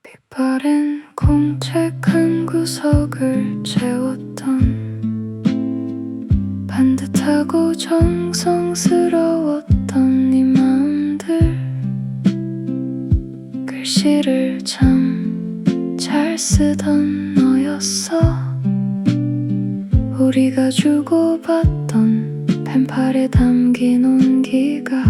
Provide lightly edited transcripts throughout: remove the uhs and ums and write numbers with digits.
빛바랜 공책 한 구석을 채웠던 반듯하고 정성스러웠던 네 마음들, 글씨를 참 잘 쓰던 너였어. 우리가 주고받던 펜팔에 담긴 온기가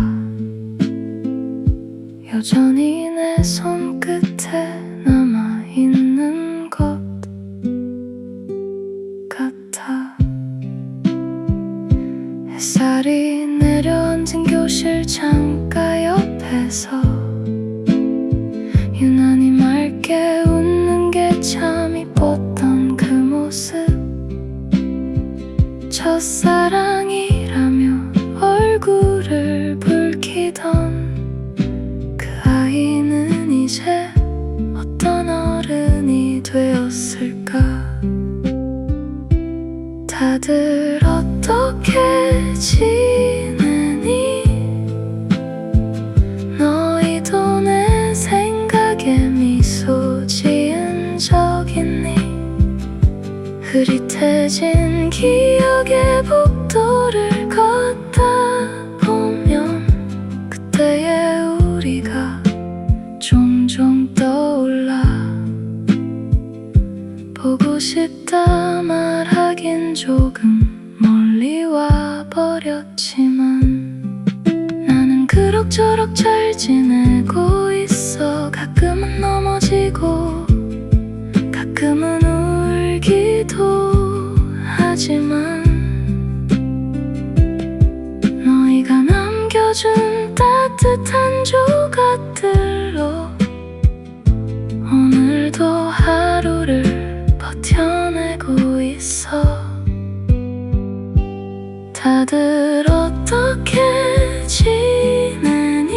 여전히 내 손끝에 남아있는 것 같아. 햇살이 내려앉은 교실 창가 옆에서 유난히 맑게 웃는 게 참 이뻤던 그 모습, 첫사랑이라며 얼굴을 붉히던 그 아이는 이제 어떤 어른이 되었을까. 다들 어떻게 지내니? 너희도 내 생각에 미소 지은 적 있니? 흐릿해진 기억의 복도를 걷다 보면 그때의 우리가 종종 떠올라. 보고 싶다 말하긴 조금 멀리 와버렸지만 나는 그럭저럭 잘 지내고 있어. 가끔은 넘어지고 가끔은 울기도 하지만 너희가 남겨준 따뜻한 조각들로 오늘도 하루를 버텨내고 있어. 다들 어떻게 지내니?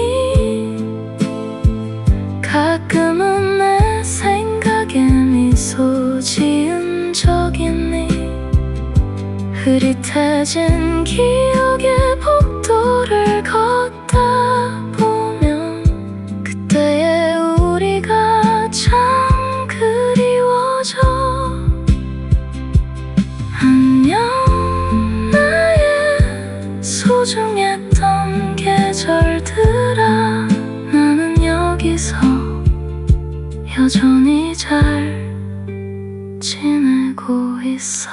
가끔은 내 생각에 미소 지은 적 있니? 흐릿해진 기억의 복도를 걷다 보면 그때의 우리가 참 그리워져. 안녕 나의 소중했던 계절들아, 나는 여기서 여전히 잘 지내고 있어.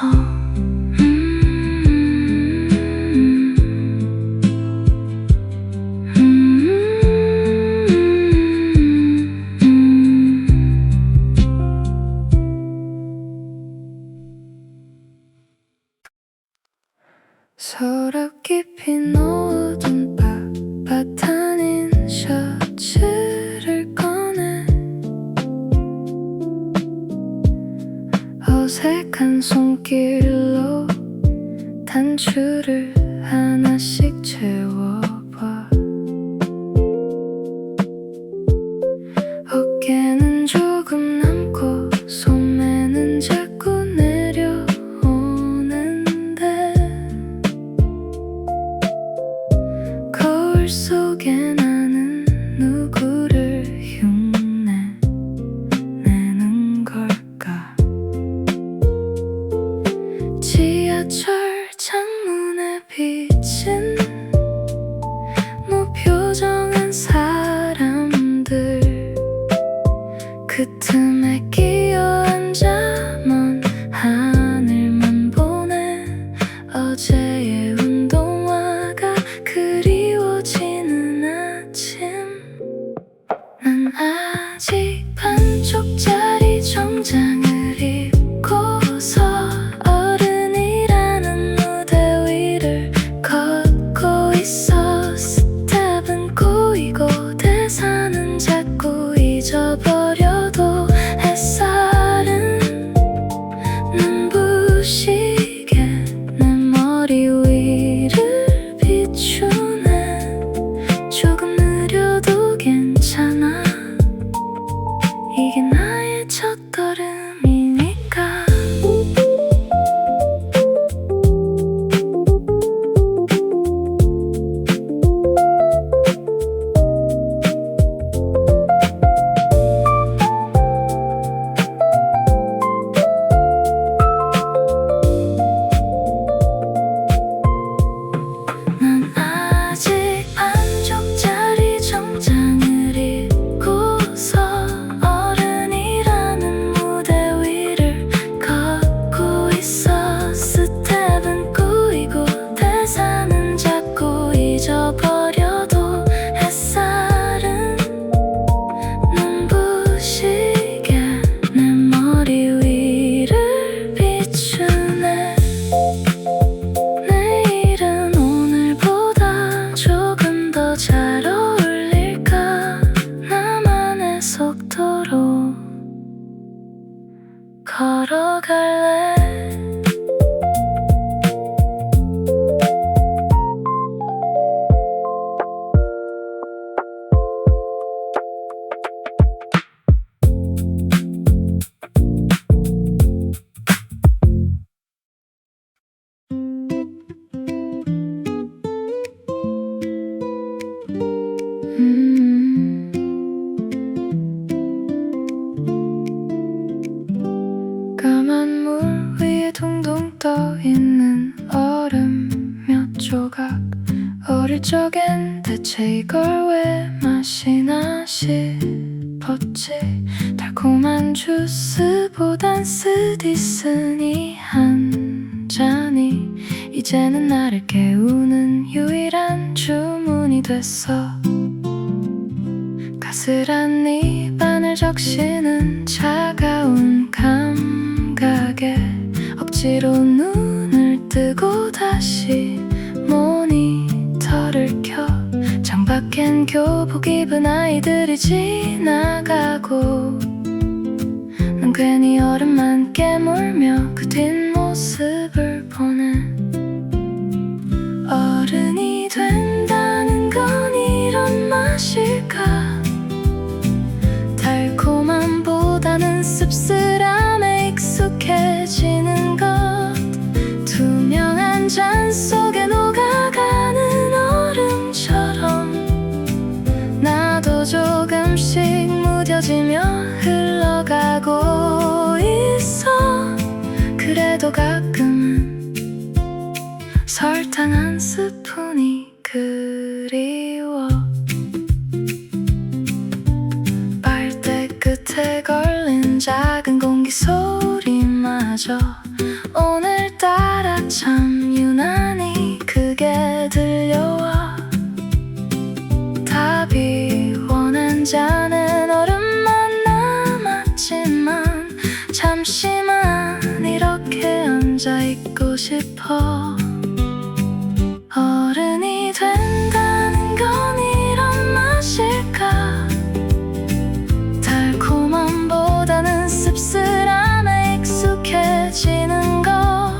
서랍 깊이 넣어둔 빳빳한 셔츠를 꺼내 어색한 손길로 단추를 하나씩 채워봐. 어깨는 조금 남고 소매는 자꾸 내려오는데 거울 속에 나는 누구를 흉내내는 걸까. 지하철 창문에 비친 무표정한 사람들, 그 틈에 끼어 앉아 먼 하늘만 보네. 어제의 운동화가 그리워지는 아침, 난 아직 반쪽짜리 정장을 입고서 어른이라는 무대 위를 걷고 있어. 스텝은 꼬이고 대사는 자꾸 잊어버려도 햇살은 눈부시게 내 머리 위를 비추네. 조금 느려도 괜찮아. 이게 나의 단 주스보단 쓰디쓰니 한 잔이 이제는 나를 깨우는 유일한 주문이 됐어. 가스란 입안을 적시는 차가운 감각에 억지로 눈을 뜨고 다시 모니터를 켜. 창밖엔 교복 입은 아이들이 지나가고 난 괜히 얼음만 깨물며 그 뒷모습을 보네. 어른이 된다는 건 이런 맛일까? 달콤함보다는 씁쓸함에 익숙해지는 것. 투명한 잔 속에 녹아가는 얼음처럼 나도 조금씩 무뎌지며 흘러가고 있어. 그래도 가끔은 설탕 한 스푼이 그리워. 빨대 끝에 걸린 작은 공기 소리마저 오늘따라 참 유난히 크게 들려와. 답이 원한 잔엔 얼음만 남았지만 잠시만 이렇게 앉아있고 싶어. 어른이 된다는 건 이런 맛일까? 달콤함보다는 씁쓸함에 익숙해지는 것.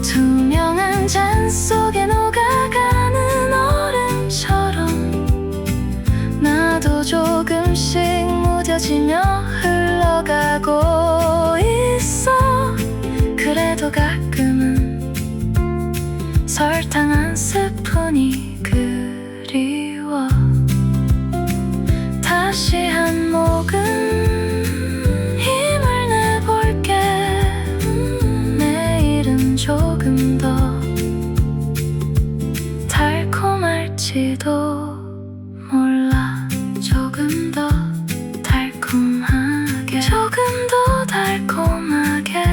투명한 잔 속에 녹아가는 얼음처럼 나도 조금씩 무뎌지며 흘러가고 있어. 그래도 가끔은 설탕 한 스푼이 그리워. 다시 한 모금 힘을 내볼게. 내일은 조금 더 달콤할지도 몰라. 조금 더 달콤하게, 조금 더 달콤하게.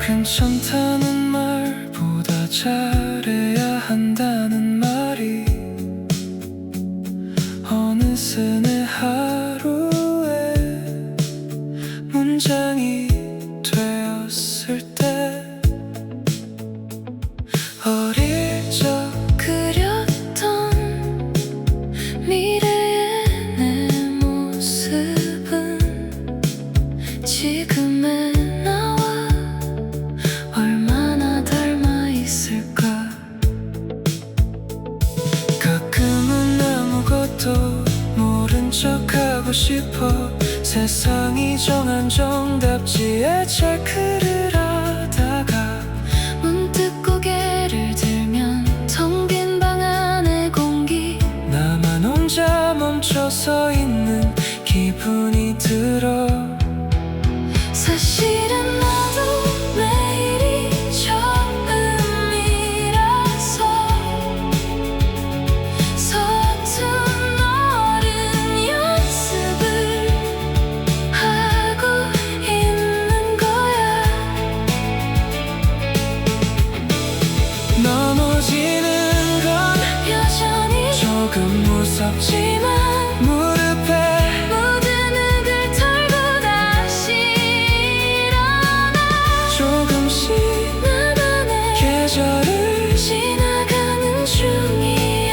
괜찮다는 말보다 잘해야 한다는 말이 어느새 내 하루에 문장이 되었을 때 어릴 적 그렸던 미래의 내 모습은 지금의 나와 얼마나 닮아 있을까? 가끔은 아무것도 모른 척하고 싶어. 세상이 정한 정답지에 체크를 하다가 문득 고개를 들면 텅 빈 방 안의 공기. 나만 혼자 멈춰서 있는 기분이 들어. 사실은 나도 매일이 처음이라서 서툰 어른 연습을 하고 있는 거야. 넘어지는 건 여전히 조금 무섭지만 무릎에 묻은 흙을 털고 다시 일어나. 조금씩 나만의 계절을 지나가는 중이야.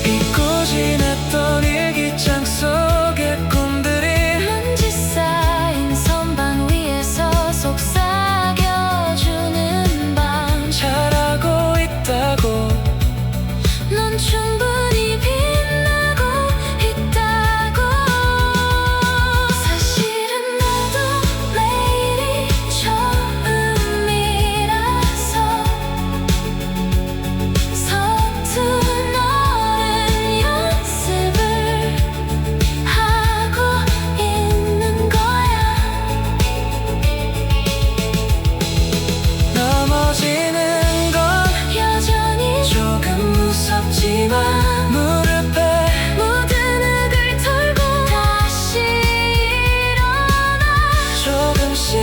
잊고 지냈던 일기장 속의 꿈들이 먼지 쌓인 선반 위에서 속삭여주는 밤. 잘하고 있다고 조금씩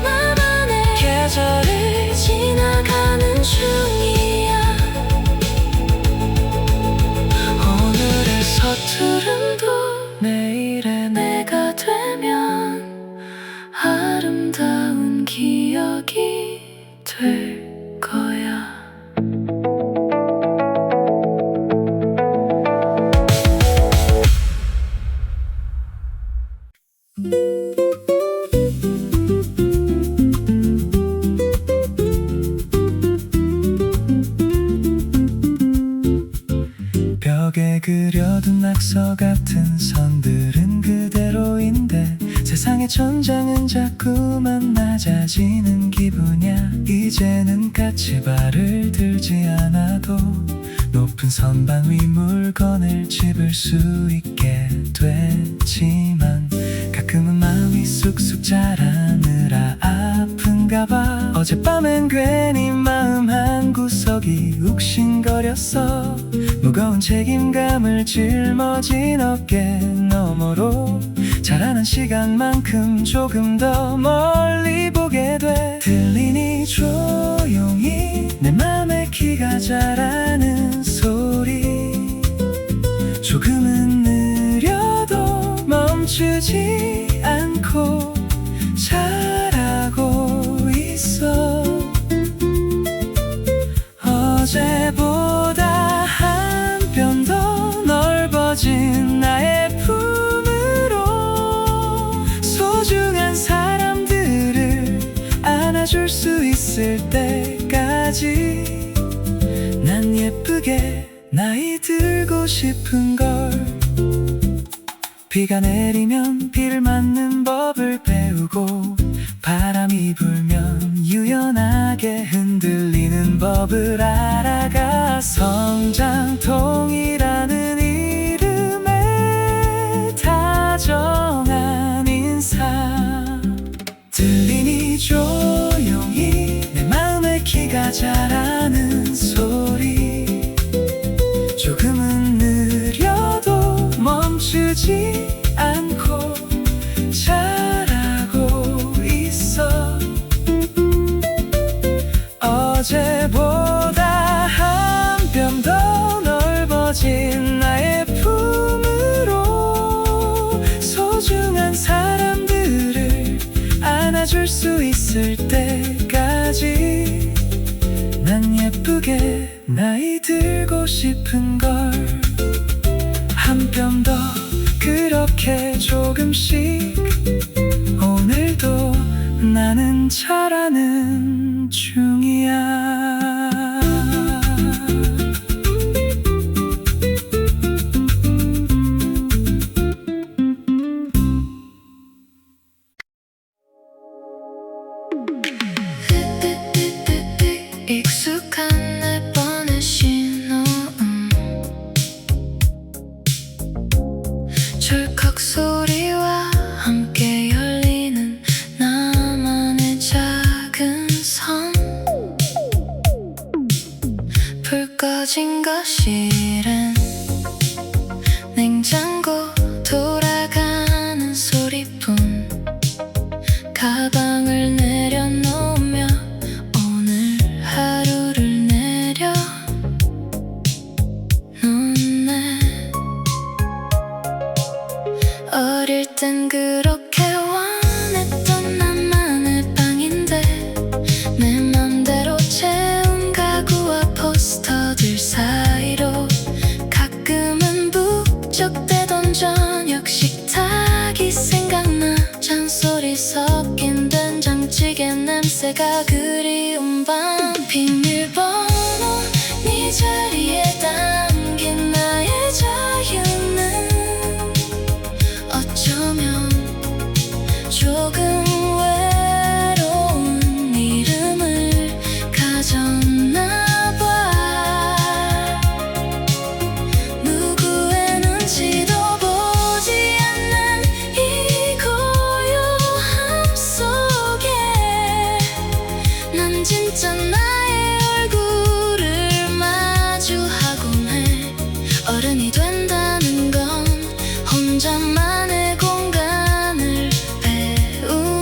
나만의 계절을 지나가는 중이야. 오늘의 서투름도 내일의 내가 되면 아름다운 기억이 될 거야. 벽에 그려둔 낙서 같은 선들은 그대로인데 세상의 천장은 자꾸만 낮아지는 기분이야. 이제는 까치발을 들지 않아도 높은 선반 위 물건을 집을 수 있게 됐지만 가끔은 마음이 쑥쑥 자라느라 아픈가 봐. 어젯밤엔 괜히 마음 한구석이 욱신거렸어. 무거운 책임감을 짊어진 어깨 너머로 자라난 시간만큼 조금 더 멀리 보게 돼. 들리니 조용히 내 맘에 키가 자라는 소리. 조금은 느려도 멈추지 않고 자라고 있어. 어제보다 한 뼘 더 넓어진 나의 품으로 소중한 사람들을 안아줄 수 있을 때까지 난 예쁘게 나이 들고 싶은걸. 비가 내리면 비를 맞는 법을 배우고 바람이 불면 유연하게 흔들리는 법을 알아가. 성장통이라는 이름에 다정한 인사. 들리니 조용히 내 마음에 키가 자라는 소리. 조금은 느려도 멈추지 않고 자라고 있어. 어제보다 한 뼘 더 넓어진 나의 품으로 소중한 사람들을 안아줄 수 있을 때까지 난 예쁘게 나이 들고 싶은걸. 한 뼘 더 그렇게 조금씩 오늘도 나는 자라는 중이야. 익숙한 내 뻔한 신호음. 철컥 소리와 함께 열리는 나만의 작은 선. 불 꺼진 거실엔 냉장고 돌아가는 소리뿐. 가방을 내려놓으며 오늘 하루를 내려놓네. 어릴 땐 그렇게 원했던 나만의 방인데 내 맘대로 채운 가구와 포스터들 사이로 가끔은 북적대던 저녁 식탁이 생각나. 잔소리 섞인 된장찌개 냄새가 그리운 밤. 비밀번호 네 자리에 담긴 나의 자유는 어쩌면 조금 외로운 이름을 가졌나 봐. 누구의 눈치도 보지 않는 이 고요함 속에 난 진짜 나의 얼굴을 마주하곤 해. 어른이 된다는 건 혼자만의 공간을 배우는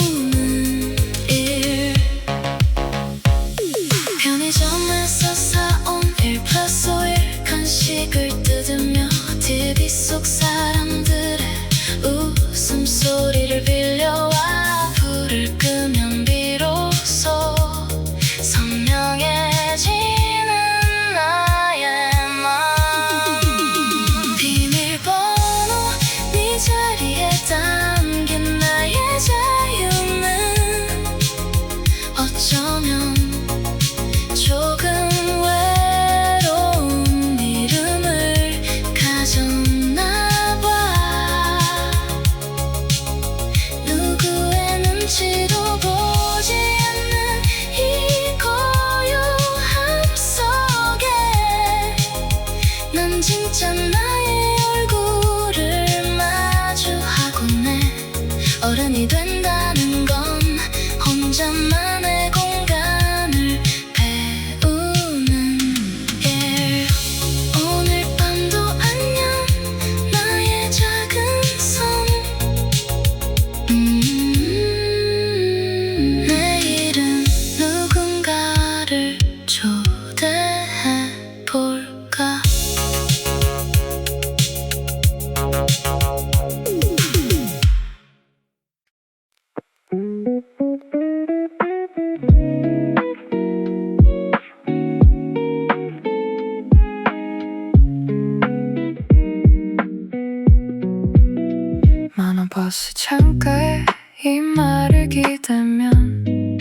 만원 버스 창가에 이 말을 기대면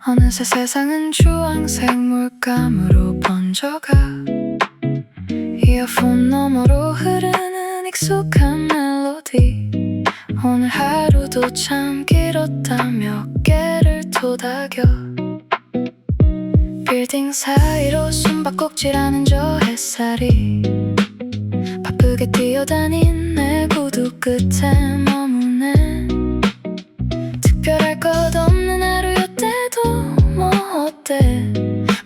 어느새 세상은 주황색 물감으로 번져가 이어폰 너머로 흐르는 익숙한 멜로디 오늘 하루도 참 길었다 몇 개를 토닥여 빌딩 사이로 숨바꼭질하는 저 햇살이 바쁘게 뛰어다닌 내 구두 끝에 머무네 특별할 것 없는 하루였대도 뭐 어때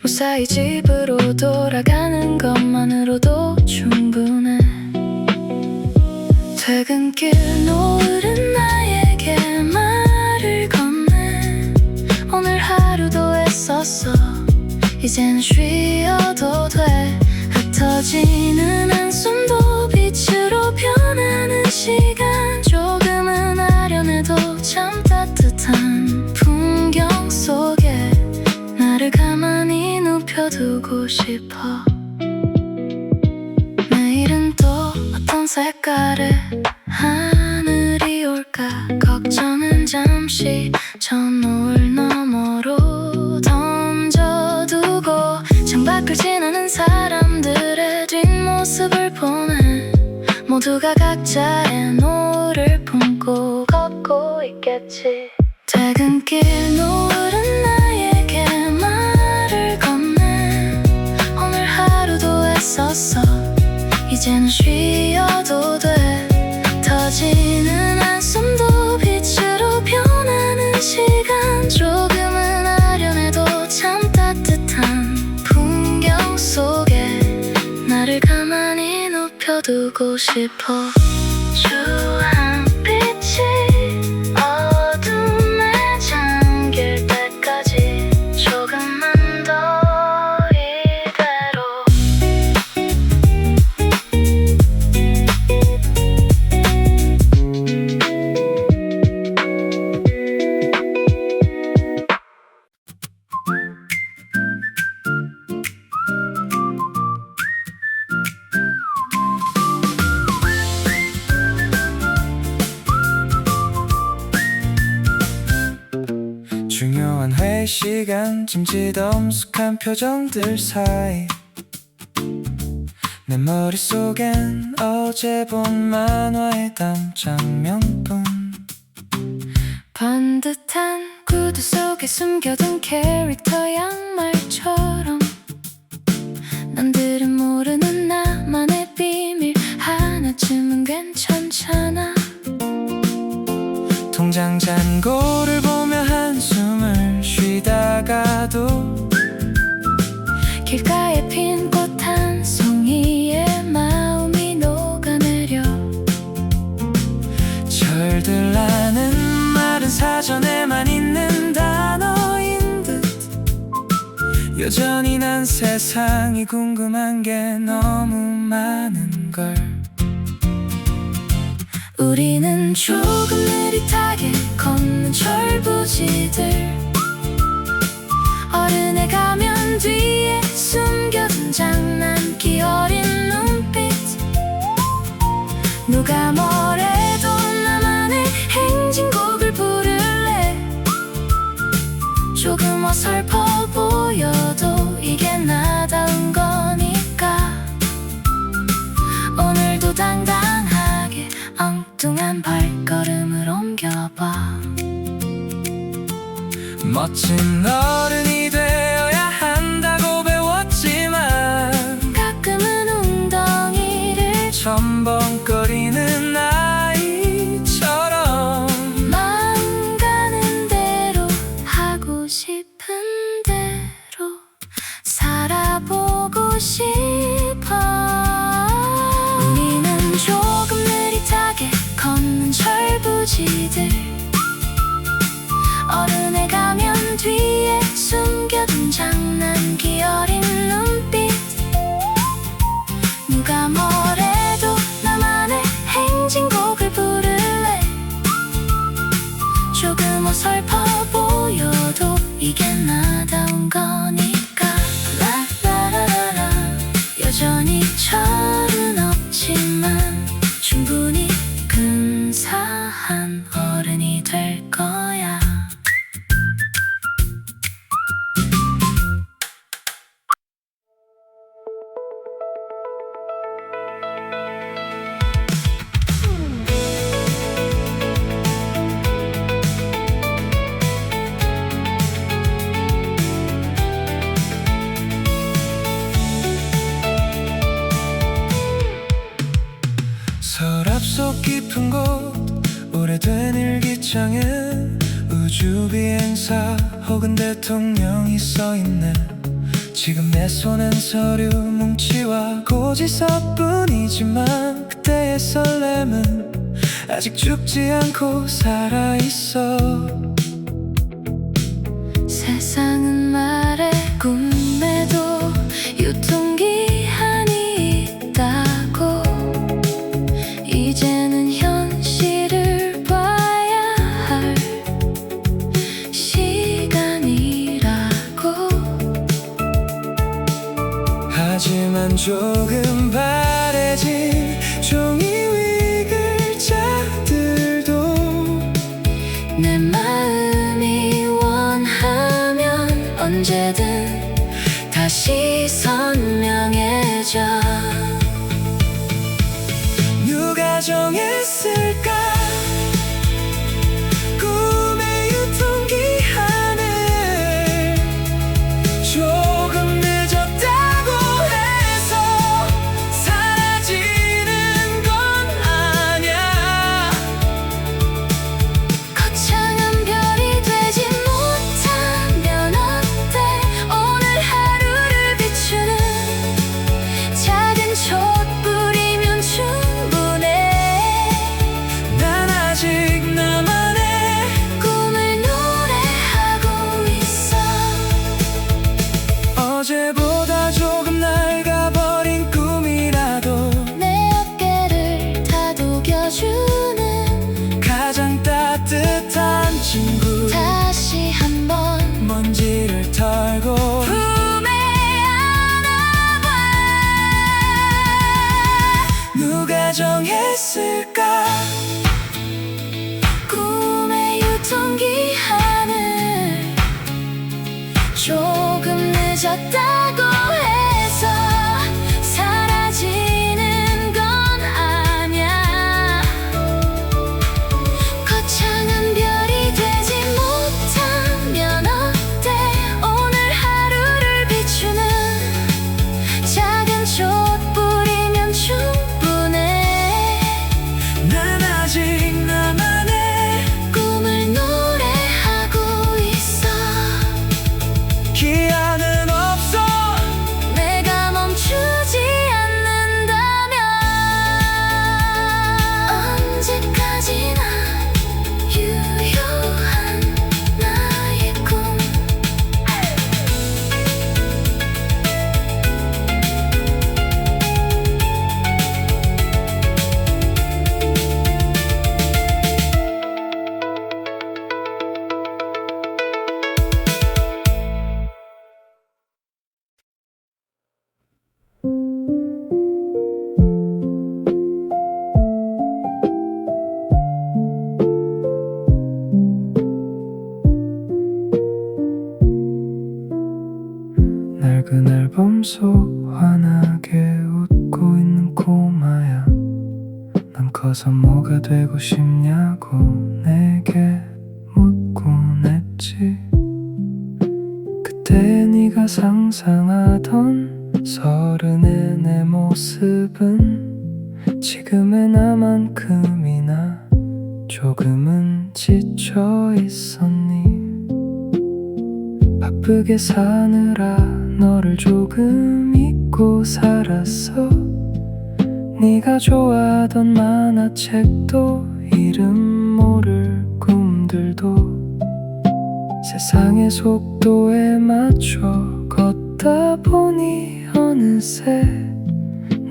무사히 집으로 돌아가는 것만으로도 충분해 퇴근길 노을은 나에게 말을 건네 오늘 하루도 애썼어 이젠 쉬어도 돼 흩어지는 한숨도 빛으로 변하는 시간 조금은 아련해도 참 따뜻한 풍경 속에 나를 가만히 눕혀두고 싶어 내일은 또 어떤 색깔의 하늘이 올까 걱정은 잠시 저 노을 너머로 던져두고 창밖을 지나는 사람들의 뒷모습을 보네 모두가 각자의 노을을 품고 걷고 있겠지 퇴근길 노을은 나에게 말을 건네 오늘 하루도 애썼어 이제는 쉬어도 돼 터지는 한숨도 빛으로 변하는 시간 조금은 아련해도 참 따뜻한 풍경 속에 나를 가만히 눕혀두고 싶어 주황빛이 어둠에 잠길 때까지 조금만 더 이대로 중요한 회의 시간 짐짓 엄숙한 표정들 사이 내 머릿속엔 어제 본 만화의 다음 장면뿐 반듯한 구두 속에 숨겨둔 캐릭터 양말처럼 남들은 모르는 나만의 비밀 하나쯤은 괜찮잖아 통장 잔고를 보며 한숨을 쉬다가도 길가에 핀 꽃 한 송이에 마음이 녹아내려 철들라는 말은 사전에만 있는 단어인 듯 여전히 난 세상이 궁금한 게 너무 많은 걸 우리는 조금 느릿하게 걷는 철부지들 어른의 가면 뒤에 숨겨둔 장난기 어린 눈빛 누가 뭐래도 나만의 행진곡을 부를래 조금 어설퍼 보여도 이게 나다운 거니까 오늘도 당당하게 엉뚱한 발걸음을 옮겨봐 멋진 어른이 되어야 한다고 배웠지만 가끔은 웅덩이를 첨벙거리는 아이처럼 마음 가는 대로 하고 싶은 대로 살아보고 싶어 우리는 조금 느릿하게 걷는 철부지들 어른의 가면 뒤에 숨겨 어설퍼 보여도 이게 나다운 거니까 라라라라라 여전히 철은 없지만 충분히 근사한 어른이 될 거야. 서랍 속 깊은 곳 오래된 일기장에 우주 비행사 혹은 대통령이 써있네. 지금 내 손엔 서류 뭉치와 고지서뿐이지만 그때의 설렘은 아직 죽지 않고 살아있어. 세상은 말해 꿈에도 유통기한이 있다고. 이제는 현실을 봐야 할 시간이라고. 하지만 조금 바래진 종이 위 글자들도 내 마음이 원하면 언제든 다시 선명해져. 누가 정했을까 꿈의 유통기한을. 조금 늦었다고 해서 사라지는 건 아냐. 거창한 별이 되지 못하면 어때. 오늘 하루를 비추는 작은 촛불이면 충분해. 난 아직 나만의 꿈을 노래하고 있어. 어제보다 조금 낡아버린 꿈이라도 내 어깨를 다독여주는 가장 따뜻한 친구. 다시 한번 먼지를 털고 품에 안아봐. 누가 정했을까 꿈의 유통기한을. 조금 늦었다고 해서 사라지는 건 아냐. 거창한 별이 되지 못하면 어때. 오늘 하루를 비추는 작은 촛불이면 충분해. 난 아직 나만의 꿈을 노래하고 있어. 기한은 없어. 내가 멈추지 않는다면 언제까지나 유효한 나의 꿈. 낡은 앨범 속 환하게 웃고 있는 꼬마야. 넌 커서 뭐가 되고 싶냐고 내게 묻곤 했지. 그때 네가 상상하던 서른의 내 모습은 지금의 나만큼이나 조금은 지쳐 있었니. 바쁘게 사느라 너를 조금 잊고 살았어. 네가 좋아하던 만화책도 이름 모를 꿈들도 세상의 속도에 맞춰 걷다 보니 어느새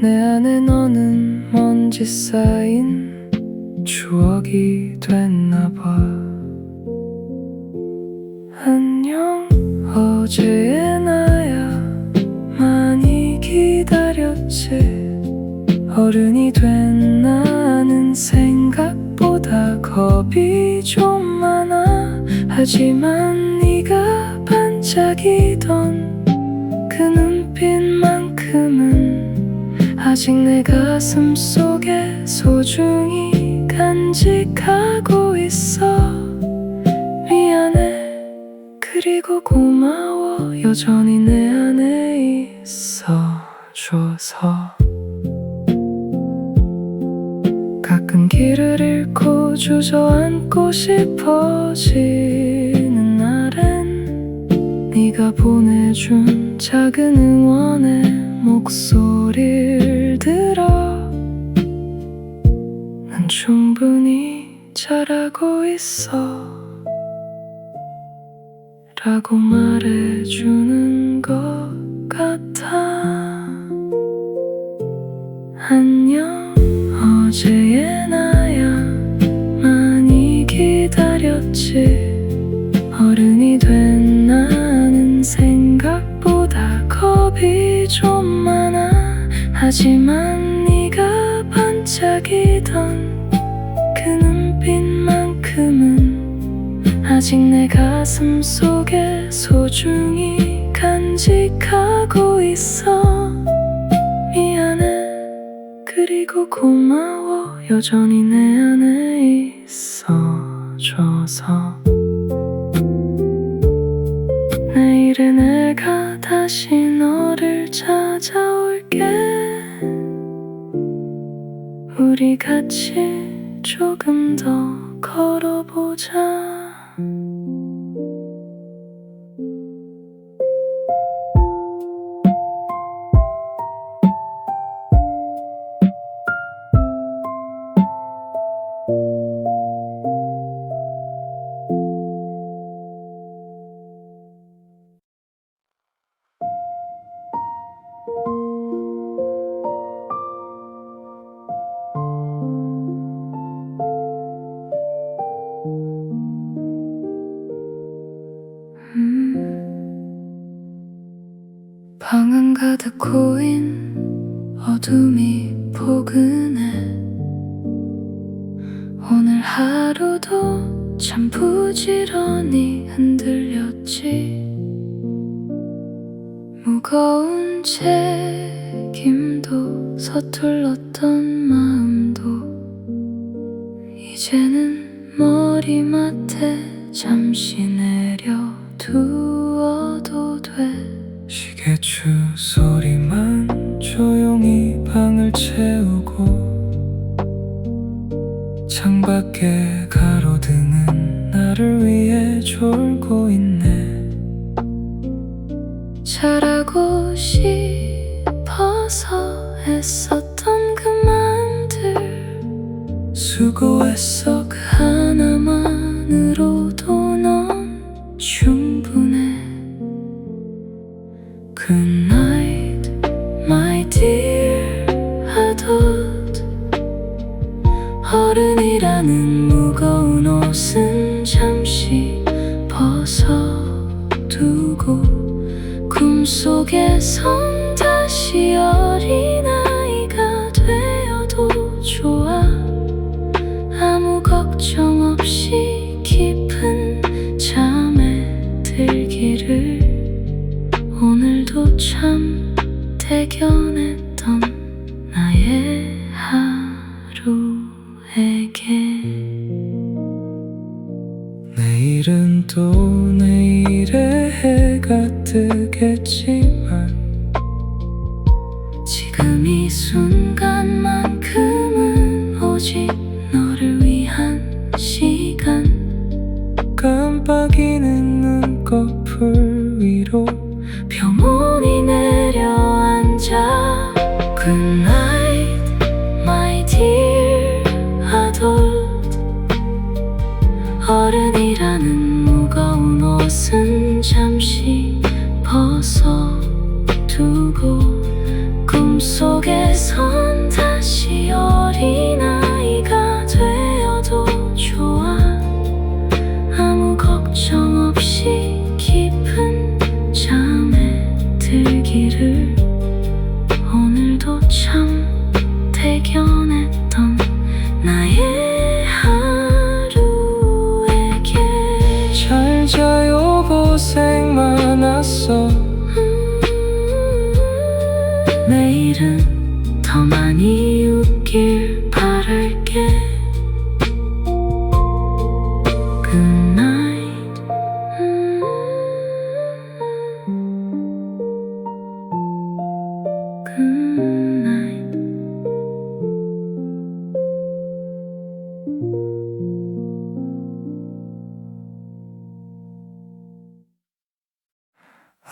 내 안에 너는 먼지 쌓인 추억이 됐나봐. 안녕 어제의 나야 많이 기다렸지 어른이 된 나는 생각보다 겁이 좀 많아 하지만 네가 반짝이던 그 눈빛만큼은 아직 내 가슴 속에 소중히 간직하고 있어 미안해 그리고 고마워 여전히 내 안에 있어줘서 가끔 길을 잃고 주저앉고 싶어지는 날엔 네가 보내준 작은 응원의 목소리를 들어 난 충분히 잘하고 있어 라고 말해주는 것 같아 안녕 어제의 나야 많이 기다렸지 어른이 된 나는 생각보다 겁이 좀 많아 하지만 네가 반짝이던 그 눈빛만큼은 아직 내 가슴 속에 소중히 간직하고 있어 미안해 그리고 고마워 여전히 내 안에 있어줘서 내일의 내가 다시 너를 찾아올게 우리 같이 조금 더 걸어보자 방안 가득 고인 어둠이 포근해 오늘 하루도 참 부지런히 흔들렸지 무거운 책임도 서툴렀던 마음도 이제는 머리맡에 잠시 내려두어도 돼 시계추 소리만 조용히 방을 채우고 창밖에 가로등은 나를 위해 졸고 있네 잘하고 싶어서 애썼던 그 맘들 수고했어 그 하나만으로도 넌 충분해 Good night, my dear adult 어른이라는 무거운 옷은 잠시 벗어두고 꿈속에선 다시 어린아이가 되어도 좋아 아무 걱정 없이 깊은 잠에 들기를 오늘도 참 대견했던 나의 하루에게 내일은 또 내일의 해가 뜨겠지만 지금 이 순간만큼은 오직 너를 위한 시간 깜빡이는 눈꺼풀 위로 평온히 내려앉아 Good night, my dear adult 어른이라는 무거운 옷은 잠시 벗어두고 꿈속에선 다시 어린아이가 되어도 좋아 아무 걱정 없이 진짜요 고생 많았어. 내일은 더 많이 웃길 바랄게. Good night. Good night.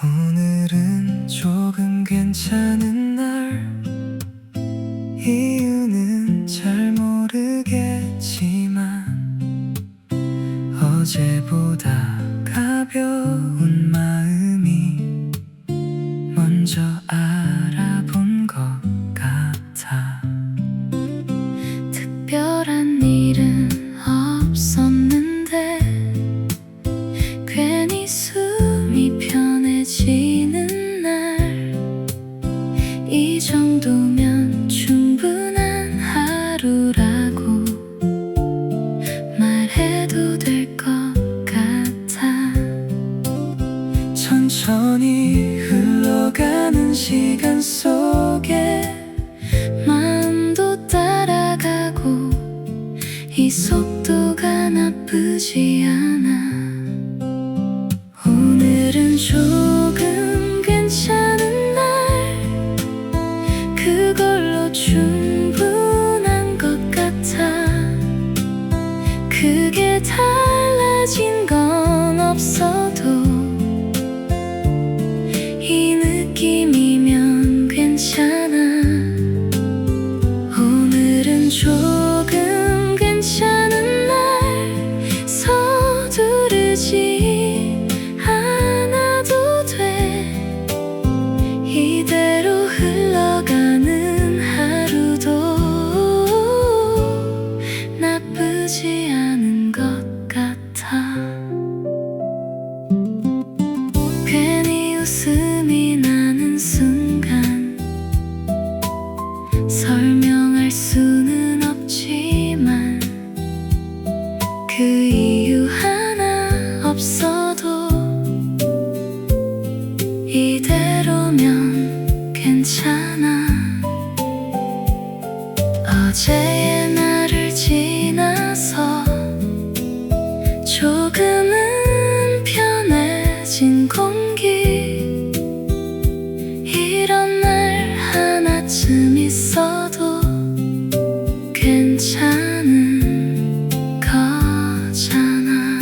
오늘은 조금 괜찮은 날. 이유는 잘 모르겠지만 어제보다 가벼운 마음이 먼저 알아본 것 같아. 특별한 일은 없었는데 괜히 숨이 편해지는 날. 이 정도면 충분한 하루라고 말해도 될 것 같아. 천천히 흘러가는 시간 속에 마음도 따라가고 이 속도가 나쁘지 않아. 오늘은 조금 괜찮은 날. 그걸로 충분한 것 같아. 크게 달라진 건 없어도 이 느낌이면 괜찮아. 오늘은 조금 괜찮은 날. 서두르지 않아도 돼. 이대로 흘러가는 하루도 나쁘지 않은 것 같아. 괜히 웃음이 나는 순간 설명할 수는 없지만 그 이유 하나 없어도 이대로면 괜찮아. 어제의 날을 지나서 조금은 편해진 공기. 이런 날 하나쯤 있어도 괜찮은 거잖아.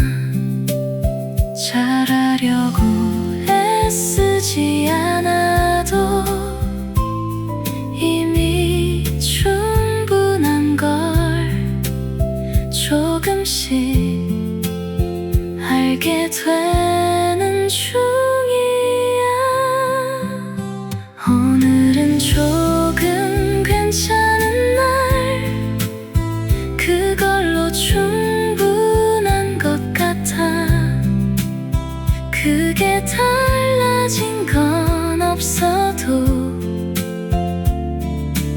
잘하려고 애쓰지 않아도 이미 충분한 걸 조금씩 알게 되는 중이야. 오늘은 조금 괜찮은 날. 그걸로 충분한 것 같아. 크게 달라진 건 없어도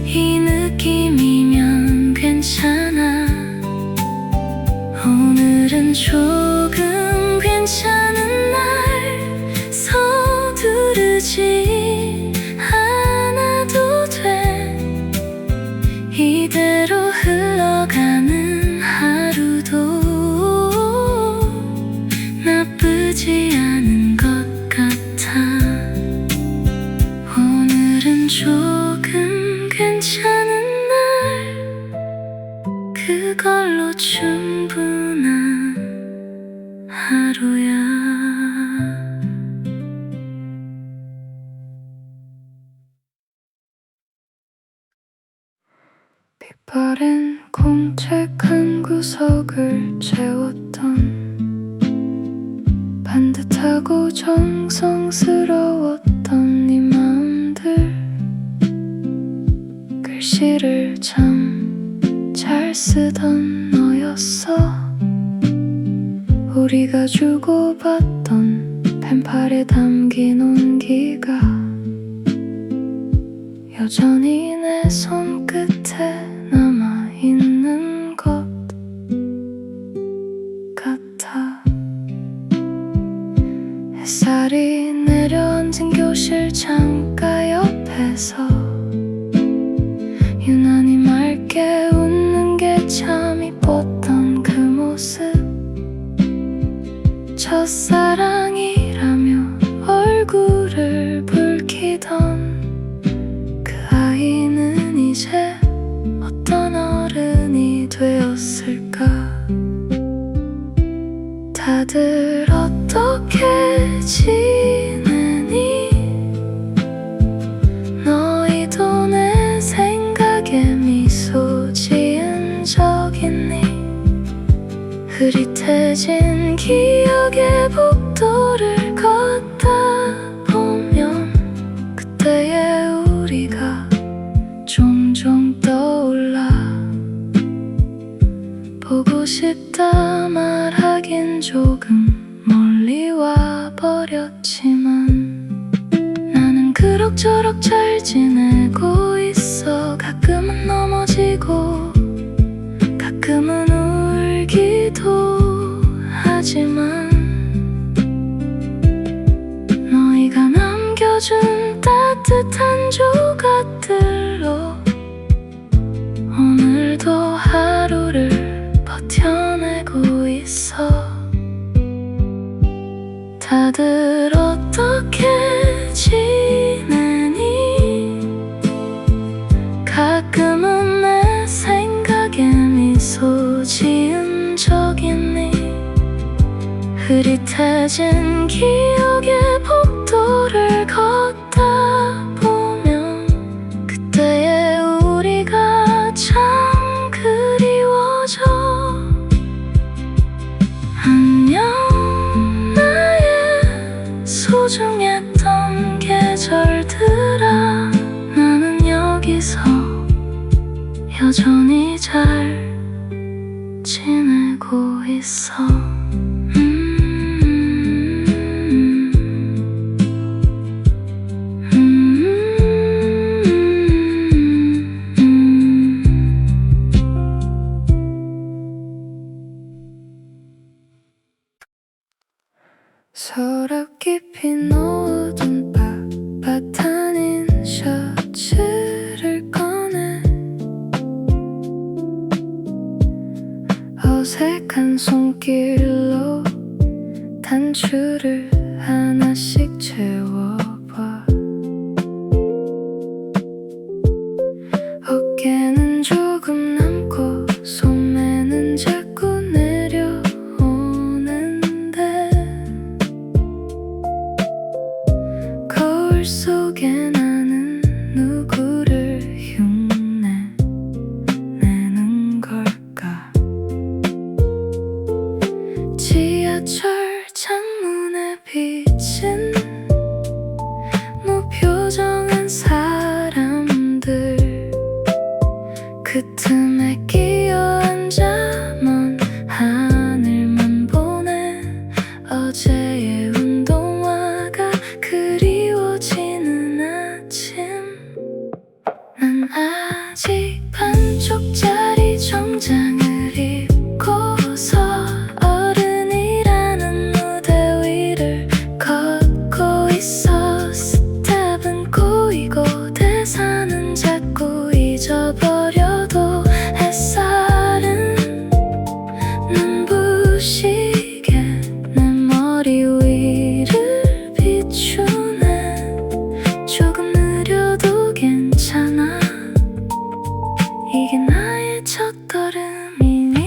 이 느낌이면 괜찮아. 오늘은 조금 괜찮은 날. 서두르지 않아도 돼. 이대로 흘러가는 하루도 나쁘지 않은 것 같아. 오늘은 조금 괜찮은 날. 그걸로 충분한 하루야. 빛바랜 공책 한 구석을 채웠던 반듯하고 정성스러웠던 이 마음들. 글씨를 참 잘 쓰던 너였어. 우리가 주고받던 펜팔에 담긴 온기가 여전히 내 손끝에 남아있는 것 같아. 햇살이 내려앉은 교실 창가 옆에서 유난히 맑게 웃는 게 참 이뻤던 그 모습. 첫사랑이라며 얼굴을 붉히던 그 아이는 이제 어떤 어른이 되었을까. 다들 어떻게 지내니? 너희도 내 생각에 미소 지은 적 있니? 흐릿해진 기억의 복도를 걷다 보면 그때의 우리가 종종 떠올라. 보고 싶다 말하긴 조금 멀리 와버렸지만 나는 그럭저럭 잘 지내고 있어. 가끔은 넘어지고 가끔은 울기도 하지만 너희가 남겨준 따뜻한 조각들로 오늘도 하루를 버텨내고 있어. 다들 어떻게 지내니? 가끔은 내 생각에 미소 지은 적 있니? 흐릿해진 기억의 복도를 걷다 보면 그때의 우리가 참 그리워져. 안녕 나의 소중했던 계절들아. 나는 여기서 여전히 잘 지내고 있어. 서랍 깊이 넣어둔 빳빳한 셔츠를 꺼내 어색한 손길로 단추를 하나씩 채워봐. 어깨는 조금 남고 소매는 자꾸 내려오는데 거울 속에 나는 누구를 흉내내는 걸까. 지하철 창문에 비친 무표정한 사람들 그 틈에 끼어 앉아 먼 하늘만 보네. 어제의 운동화가 그리워지는 아침. 난 아직 반쪽짜리 정장을 입고서 어른이라는 무대 위를 걷고 있어. 스텝은 꼬이고 대사는 자꾸 잊어버려도 햇살은 눈부시게 내 머리 위를 비추네. 조금 느려도 괜찮아. 이게 나의 첫걸음이니까.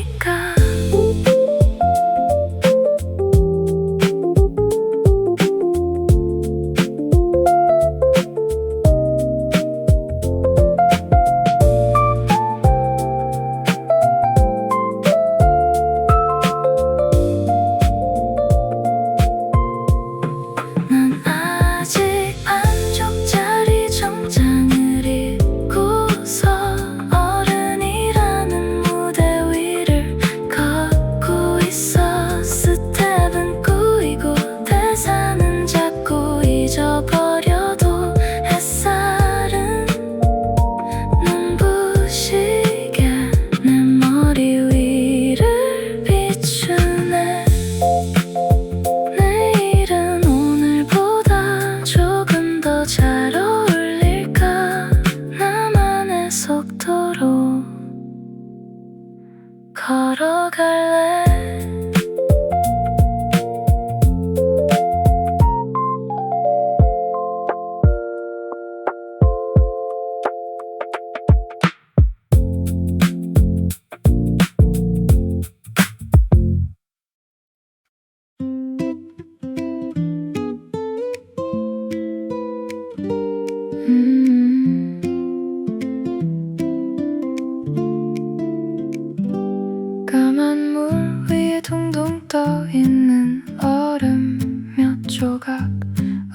조각.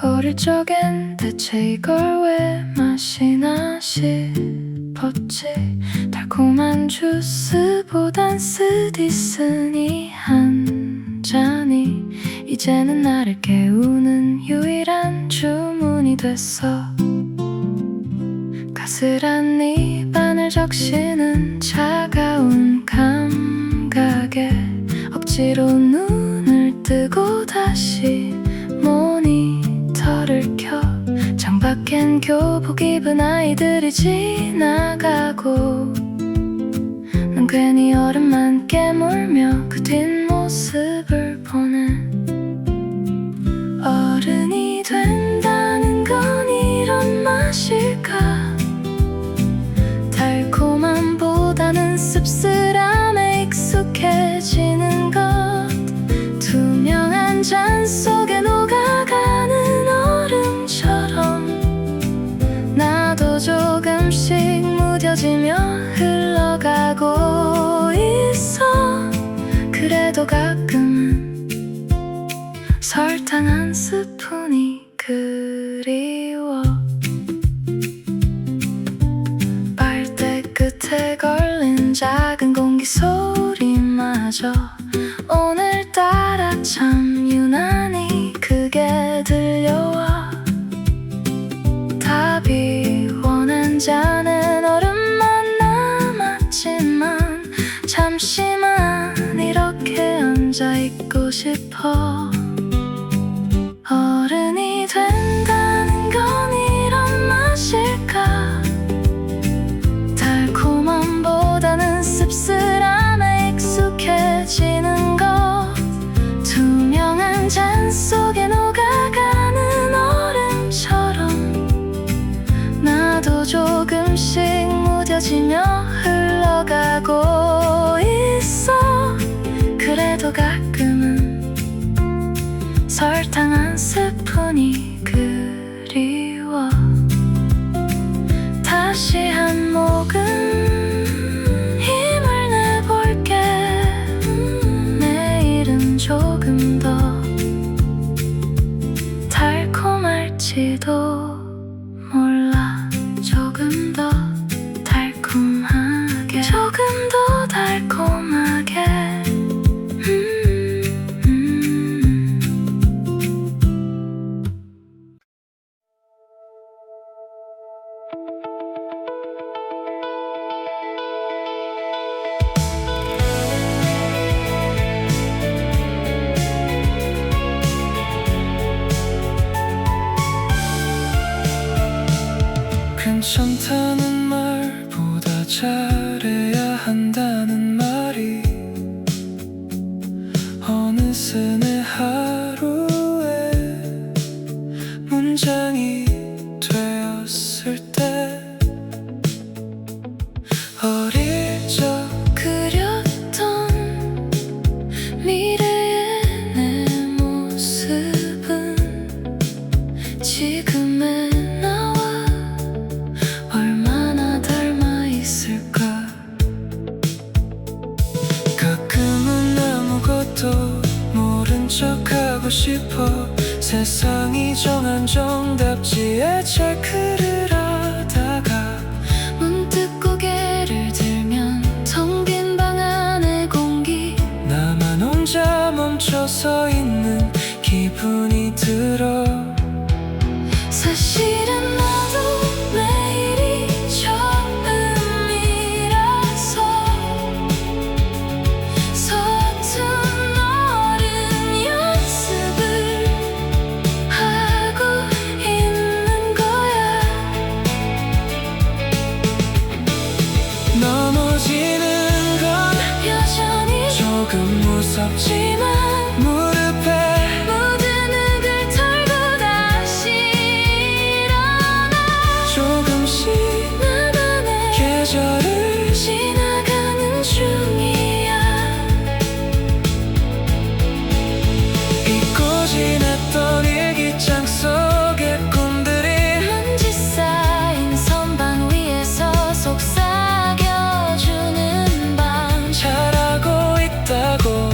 어릴 적엔 대체 이걸 왜 마시나 싶었지. 달콤한 주스보단 쓰디쓰니 한 잔이 이제는 나를 깨우는 유일한 주문이 됐어. 가스란 입안을 적시는 차가운 감각에 억지로 눈을 뜨고 다시 모니터를 켜. 창밖엔 교복 입은 아이들이 지나가고 난 괜히 얼음만 깨물며 그 뒷모습을 보네. 어른이 된다는 건 이런 맛일까. 달콤함보다는 씁쓸함에 익숙해지는 것. 투명한 잔 속에 녹아가는 얼음처럼 나도 조금씩 무뎌지며 흘러가고 있어. 그래도 가끔은 설탕 한 스푼이 그리워. 빨대 끝에 걸린 작은 공기 소리마저 오늘따라 참 유난히 크게 들려와. 답이 원한 잔엔 얼음만 남았지만 잠시만 이렇게 앉아있고 싶어. 어른이 된다는 건 이런 맛일까. 달콤함보다는 씁쓸함에 익숙해지는 것. 투명한 잔 속에 녹아가는 얼음처럼 나도 조금씩 무뎌지며 흘러가고 있어. 그래도 가끔은 설탕 한 스푼이 그리워. 다시 한 모금 힘을 내볼게. 내일은 조금 더 달콤할지도 몰라. 조금 더 달콤하게, 조금 더 달콤하게. 괜찮다는 말보다 잘해야 한다는 말이 어느새 내 하루에 문장이 되었을 때 어릴 적 그렸던 미래의 내 모습은 지금의 나와 얼마나 닮아 있을까. 가끔은 아무것도 모른 척하고 싶어. 세상이 정한 정답지에 체크를 하다가 문득 고개를 들면 텅 빈 방 안의 공기. 나만 혼자 멈춰서 있는 기분이 들어. 사실은 나도 매일이 처음이라서 서툰 어른 연습을 하고 있는 거야. 넘어지는 건 여전히 조금 무섭지만 무릎에 모든 흙을 털고 다시 일어나. 조금씩 나만의 계절을 지나가는 중이야. 잊고 지냈던 일기장 속의 꿈들이 먼지 쌓인 선반 위에서 속삭여주는 밤. 잘하고 있다고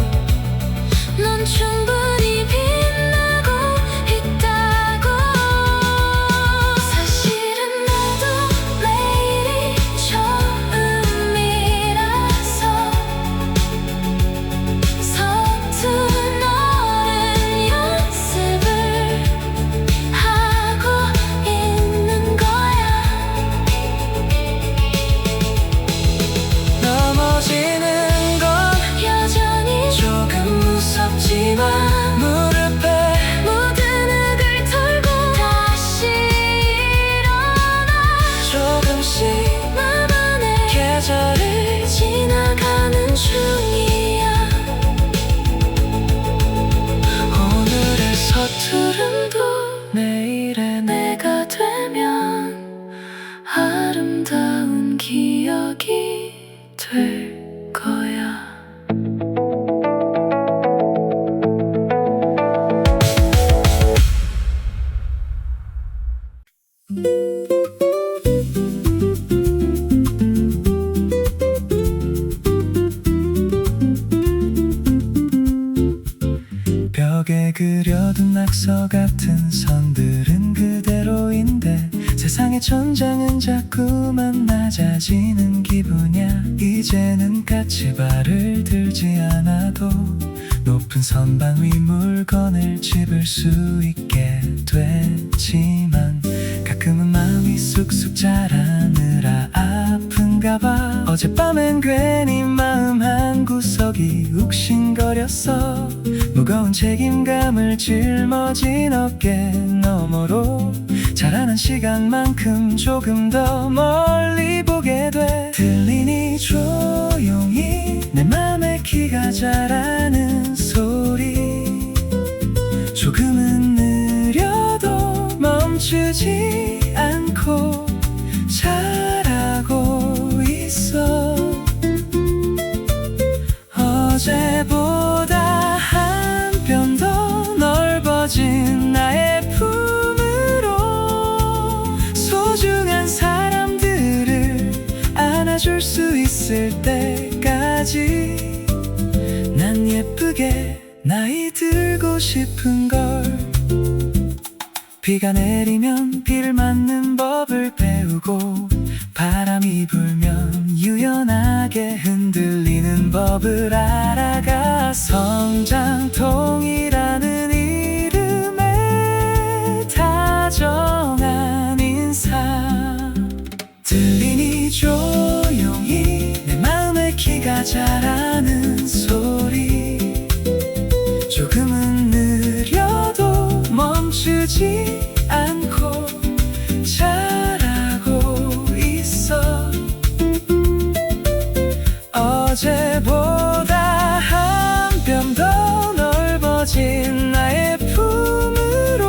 펼쳐진 낙서 같은 선들은 그대로인데 세상의 천장은 자꾸만 낮아지는 기분이야. 이제는 같이 발을 들지 않아도 높은 선반 위 물건을 집을 수 있게 됐지만 가끔은 마음이 쑥쑥 자라느라 아픈가 봐. 어젯밤엔 괜히 마음 한 구석이 욱신거렸어. 무거운 책임감을 짊어진 어깨 너머로 자라난 시간만큼 조금 더 멀리 보게 돼. 들리니 조용히 내 맘에 키가 자라는 소리. 조금은 느려도 멈추지 않고 자라고 있어. 어제보다 한 뼘 더 넓어진 나의 품으로 소중한 사람들을 안아줄 수 있을 때까지 난 예쁘게 나이 들고 싶은걸. 비가 내리면 비를 맞는 법을 배우고 바람이 불면 유연하게 흔들리는 법을 알아가. 성장통이라는 이름에 다정한 인사. 들리니 조용히 내 마음의 키가 자라는 소리. 조금은 느려도 멈추지 않고 자라고 있어. 어제보다 한 뼘 더 넓어진 나의 품으로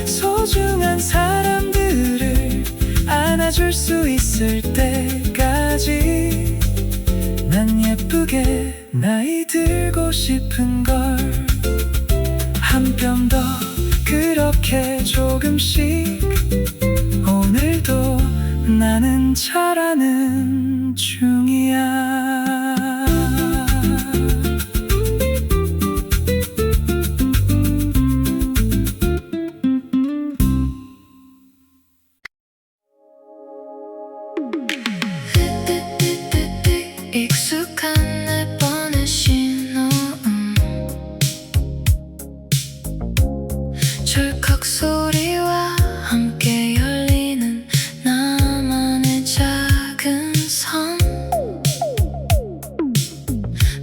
소중한 사람들을 안아줄 수 있을 때까지 난 예쁘게 나이 들고 싶은걸. 한 뼘 더 그렇게 조금씩 오늘도 나는 자라는 중이야. 익숙한 내 뻔한 신호음. 철컥 소리와 함께 열리는 나만의 작은 섬.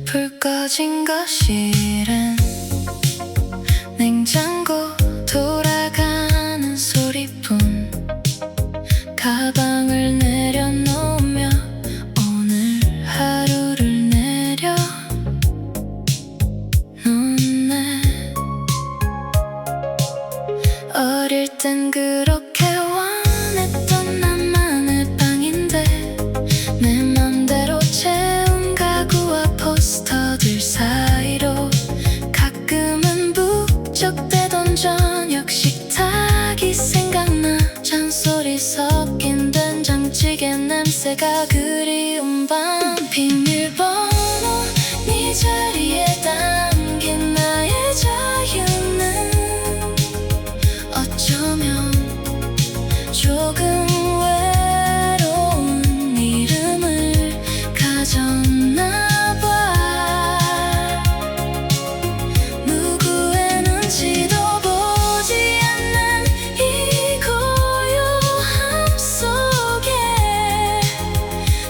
불 꺼진 거실엔 냉장고 돌아가는 소리뿐. 가방을 내려놓으며 오늘 하루를 내려놓네. 어릴 땐 그렇게 원했던 나만의 방인데 내 맘대로 채운 가구와 포스터들 사이로 가끔은 북적대던 저녁 식탁이 생각나. 잔소리 섞인 된장찌개 냄새가 그리운 밤. 비밀번호 네 자리에 담긴 나의 자유는 어쩌면 조금 외로운 이름을 가졌나 봐. 누구의 눈치도 보지 않는 이 고요함 속에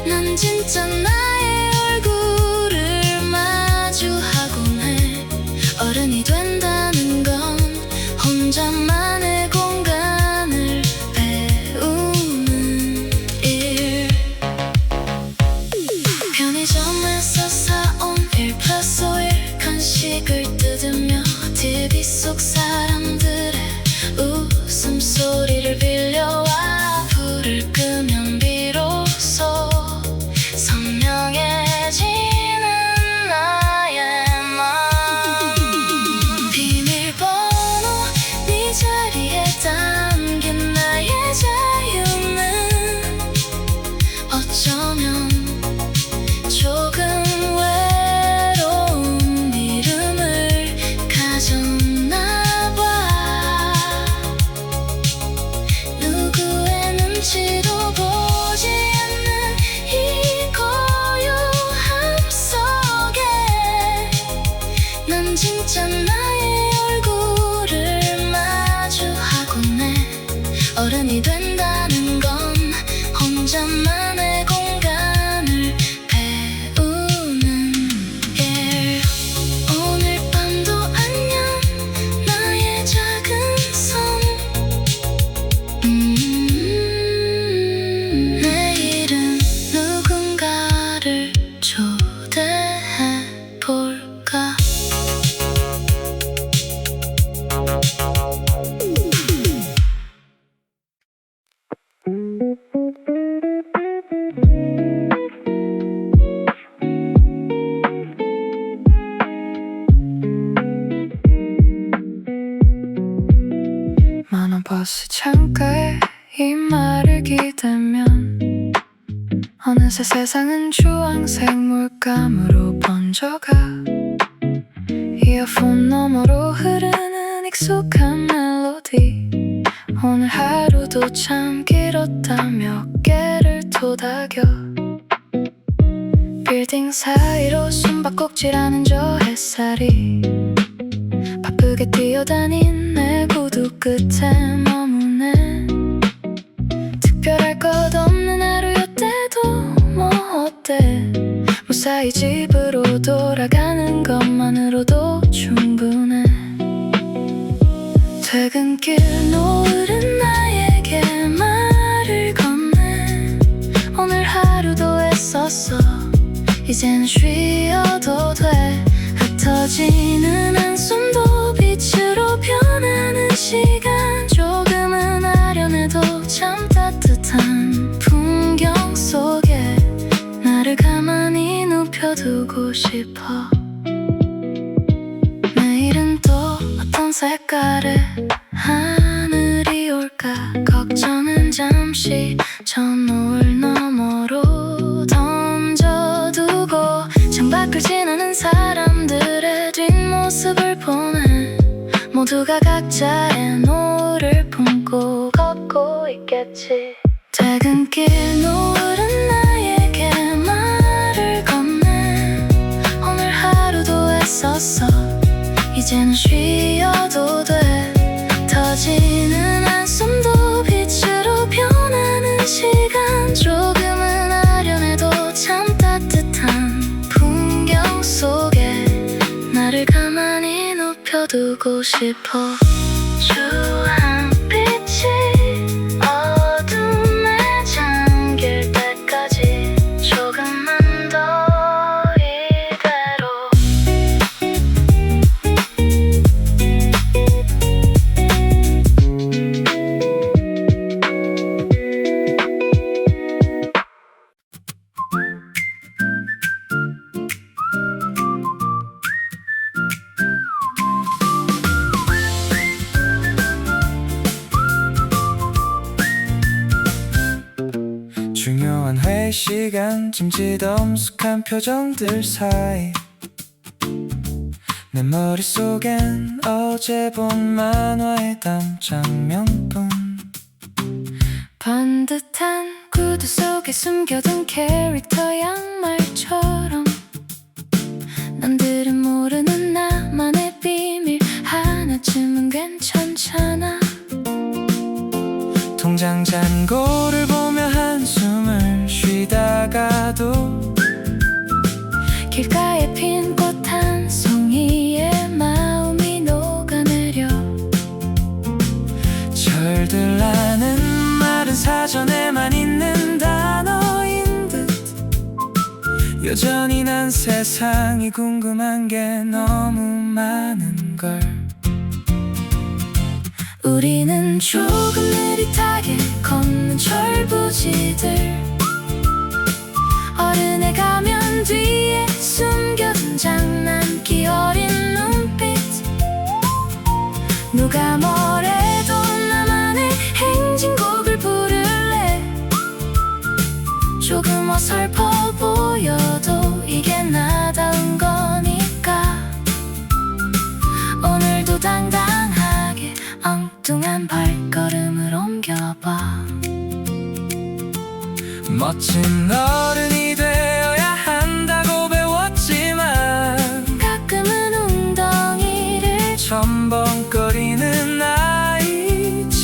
난 진짜 나의 얼굴을 마주하곤 해. 어른이 된다는 건 혼자만의 공간을 배우는 일. 편의점에서 사온 1+5일 간식을 뜯으며 TV 속 사람들의 웃음소리를 빌려와 불을 끄면 비로소 선명해지는 나의 맘. 비밀번호 네 자리에 담긴 나의 자유는 어쩌면 조금 외로운 이름을 가졌나 어른이 된다는 건 혼자만의 공간을 배우는 일. 오늘 밤도 안녕 나의 작은 섬. 내일은 누군가를 초대해 볼까? 많은 버스 창가에 이 말을 기대면 어느새 세상은 주황색 물감으로 번져가. 이어폰 너머로 흐르는 익숙한 멜로디. 오늘 하루도 참 길었다. 몇 개를 토닥여 빌딩 사이로 숨바꼭질하는 저 햇살이 바쁘게 뛰어다닌 내 구두 끝에 머무네. 특별할 것 없는 하루였대도 뭐 어때. 무사히 집으로 돌아가는 것만으로도 충분해. 퇴근길 노을은 나에게 말을 건네. 오늘 하루도 애썼어. 이젠 쉬어도 돼. 흩어지는 한숨도 빛으로 변하는 시간. 조금은 아련해도 참 따뜻한 풍경 속에 나를 가만히 눕혀두고 싶어. 내일은 또 어떤 색깔의 하늘이 올까. 걱정은 잠시 저 노을 너머로 던져두고 창밖을 지나는 사람들의 뒷모습을 보네. 모두가 각자의 노을을 품고 걷고 있겠지. 퇴근길 노을은 나에게 말을 건네. 오늘 하루도 애썼어. 이젠 쉬어도 돼. 터지는 한숨도 빛으로 변하는 시간. 조금은 아련해도 참 따뜻한 풍경 속에 나를 가만히 눕혀두고 싶어. 주황빛이 어둠에 잠길 때까지 조금만 더 이대로. 중요한 회의 시간 찜짓엄숙한 표정들 사이 내 머릿속엔 어제 본 만화의 다음 장면뿐. 반듯한 구두 속에 숨겨둔 캐릭터 양말처럼 남들은 모르는 나만의 비밀 하나쯤은 괜찮잖아. 통장 잔고를 보며 한숨을 쉬다가도 길가에 핀 꽃 한 송이에 마음이 녹아내려. 철들라는 말은 사전에만 있는 단어인 듯. 여전히 난 세상이 궁금한 게 너무 많은 걸. 우리는 조금 느릿하게 걷는 철부지들. 어른의 가면 뒤에 숨겨둔 장난기 어린 눈빛. 누가 뭐래도 나만의 행진곡을 부를래. 조금 어설퍼 보여도 이게 나다운 거니까. 오늘도 당당하게 엉뚱한 발걸음을 옮겨봐. 멋진 어른이 되어야 한다고 배웠지만 가끔은 웅덩이를 첨벙거리는 아이처럼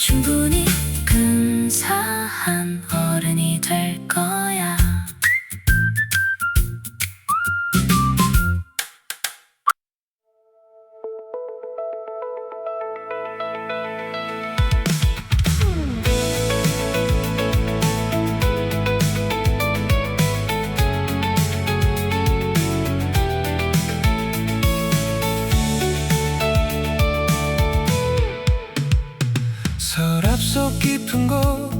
충분히 근사한 어른이 될 거야. 서랍 속 깊은 곳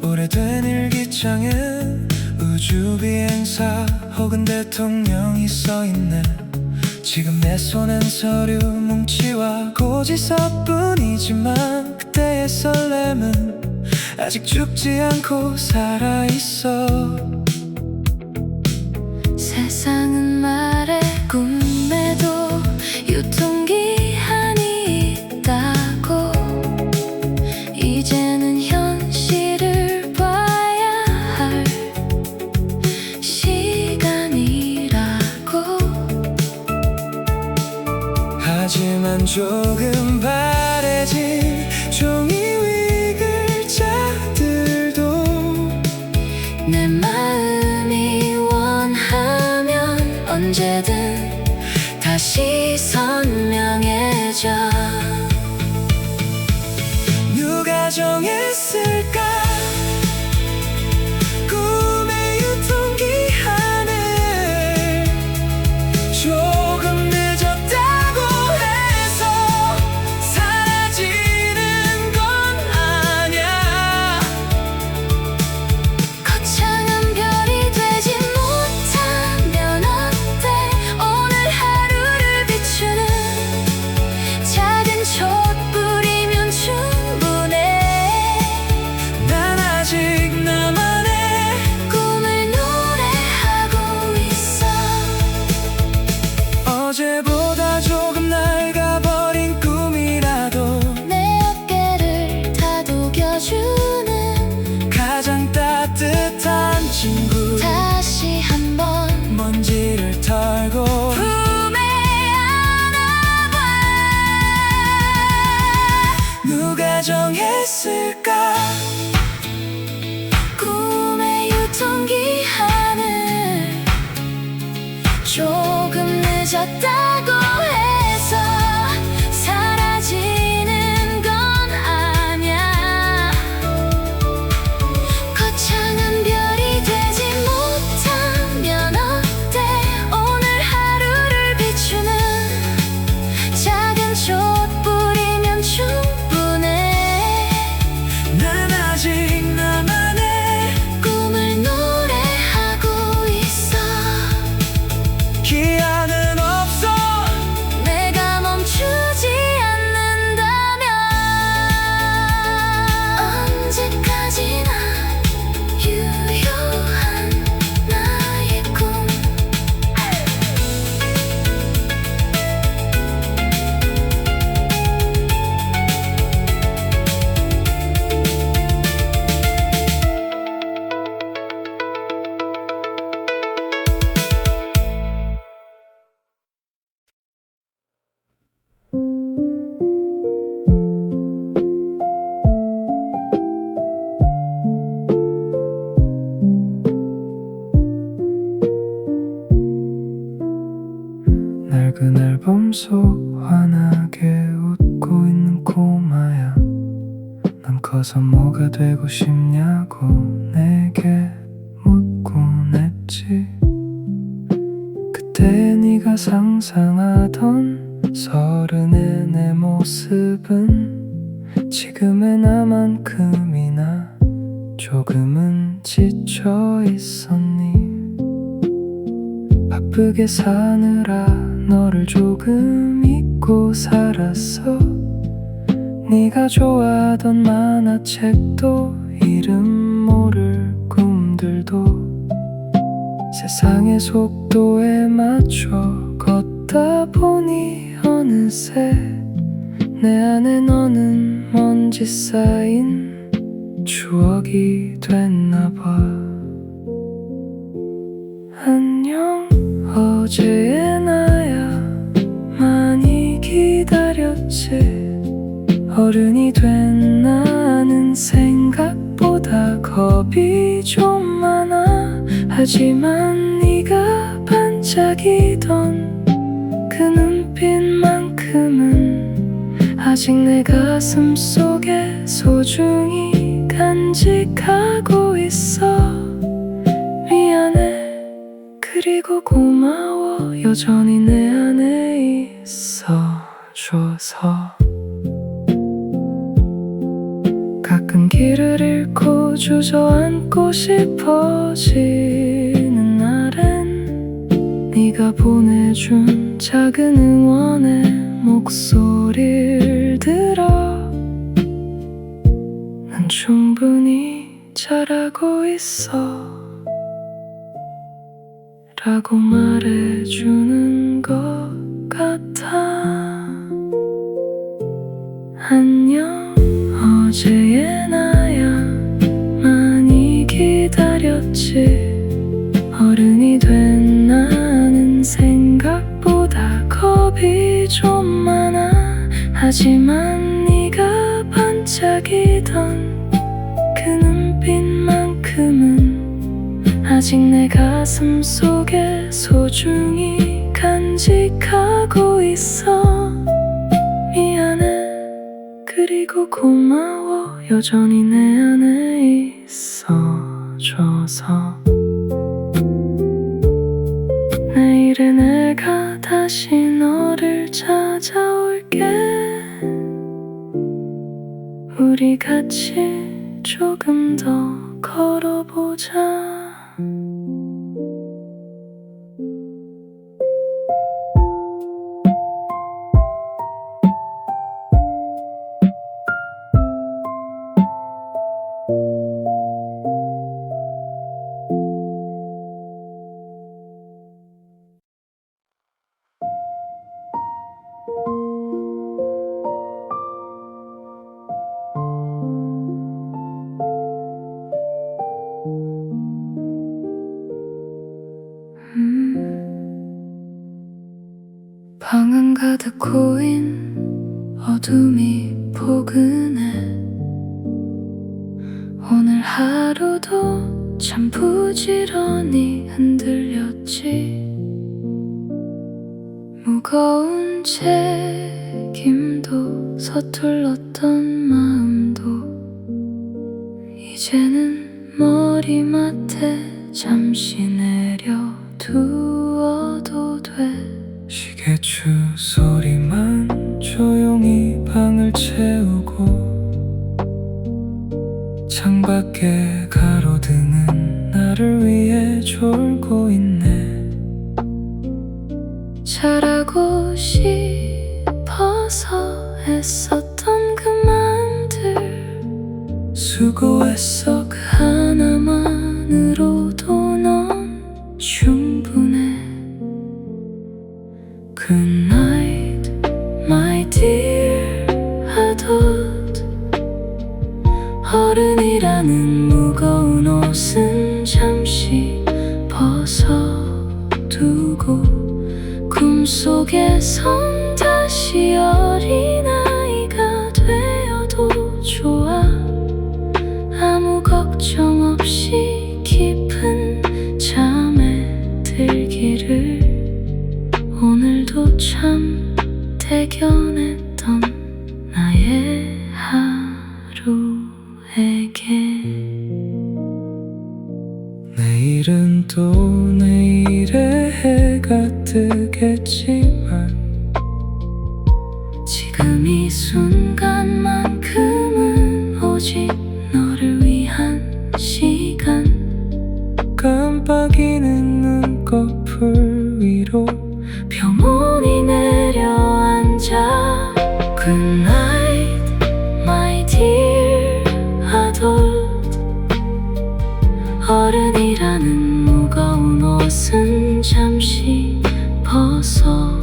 오래된 일기장에 우주 비행사 혹은 대통령이 써있네. 지금 내 손엔 서류 뭉치와 고지서뿐이지만 그때의 설렘은 아직 죽지 않고 살아있어. 세상은 말해 꿈에도 유통기한이 있다고. 이제는 현실을 봐야 할 시간이라고. 하지만 조금 바래진 종이 위 글자들도 내 마음이 원하면 언제든 다시 선명해져. 누가 정했을까 꿈의 유통기한을. 조금 늦었다고 해서 사라지는 건 아냐. 거창한 별이 되지 못하면 어때. 오늘 하루를 비추는 작은 촛불이면 충분해. 난 아직 나만의 꿈을 노래하고 있어. 어제보다 조금 낡아버린 꿈이라도 내 어깨를 다독여주는 가장 따뜻한 친구. 다시 한번 먼지를 털고 품에 안아봐. 누가 정했을까 꿈의 유통기한을. 조금 늦었다고 해서 사라지는 건 아냐. 거창한 별이 되지 못하면 어때. 오늘 하루를 비추는 작은 촛불이면 충분해. 난 아직 나만의 꿈을 노래하고 있어. 기한은 없어. 내가 멈추지 않는다면 언제까지나 유효한 나의 꿈. 낡은 앨범 속 환하게 웃고 있는 꼬마야. 넌 커서 뭐가 되고 싶냐고 내게 묻곤 했지. 그때 네가 상상하던 서른의 내 모습은 지금의 나만큼이나 조금은 지쳐 있었니. 바쁘게 사느라 너를 조금 잊고 살았어. 네가 좋아하던 만화책도 이름 모를 꿈들도 세상의 속도에 맞춰 걷다 보니 어느새 내 안에 너는 먼지 쌓인 추억이 됐나봐. 안녕 어제의 나야. 많이 기다렸지. 어른이 된 나 난 생각보다 겁이 좀 많아. 하지만 네가 반짝이던 그 눈빛만큼은 아직 내 가슴 속에 소중히 간직하고 있어. 미안해, 그리고 고마워, 여전히 내 안에 있어줘서. 가끔 길을 잃고 주저앉고 싶어지는 날엔 네가 보내준 작은 응원의 목소리를 들어 난 충분히 잘하고 있어 라고 말해주는 것 같아. 안녕, 어제의 나야 많이 기다렸지. 어른이 된 나는 생각보다 겁이 좀 많아. 하지만 네가 반짝이던 그 눈빛만큼은 아직 내 가슴 속에 소중히 간직하고 있어. 미안해, 그리고 고마워, 여전히 내 안에 있어줘서. 내일에 내가 다시 너를 찾아올게. 우리 같이 조금 더 걸어보자. 방안 가득 고인 어둠이 포근해. 오늘 하루도 참 부지런히 흔들렸지. 무거운 책임도 서툴렀던 마음도 이제는 머리맡에 잠시 내려두어도 돼. 시계추 소리만 조용히 방을 채우고 창밖에 가로등은 나를 위해 졸고 있네. 잘하고 싶어서 애썼던 그 맘들 수고했어. 그 하나만으로도 넌 충분해. Good night, my dear adult. 어른이라는 무거운 옷은 잠시 벗어두고 꿈속에선 다시 어린아이가 되어도 좋아. 아무 걱정 없이 깊은 잠에 들기를. 오늘도 참 대견했던 나의 하루에게. 내일은 또 내일의 해가 뜨겠지만 지금 이 순간만큼은 오직 너를 위한 시간. 깜빡이는 눈꺼풀 위로 평온히 내려앉아. Good night, my dear adult. 어른이라는 무거운 옷은 잠시 벗어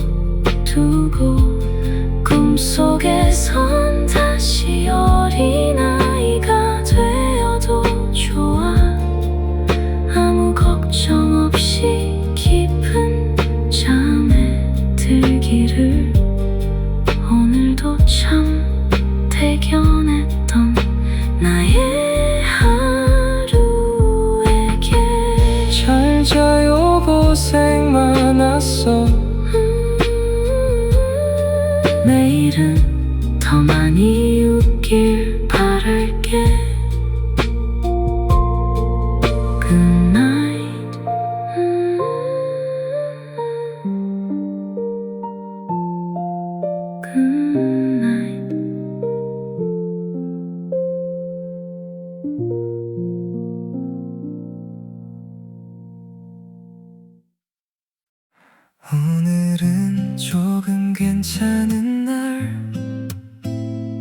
오늘은 조금 괜찮은 날,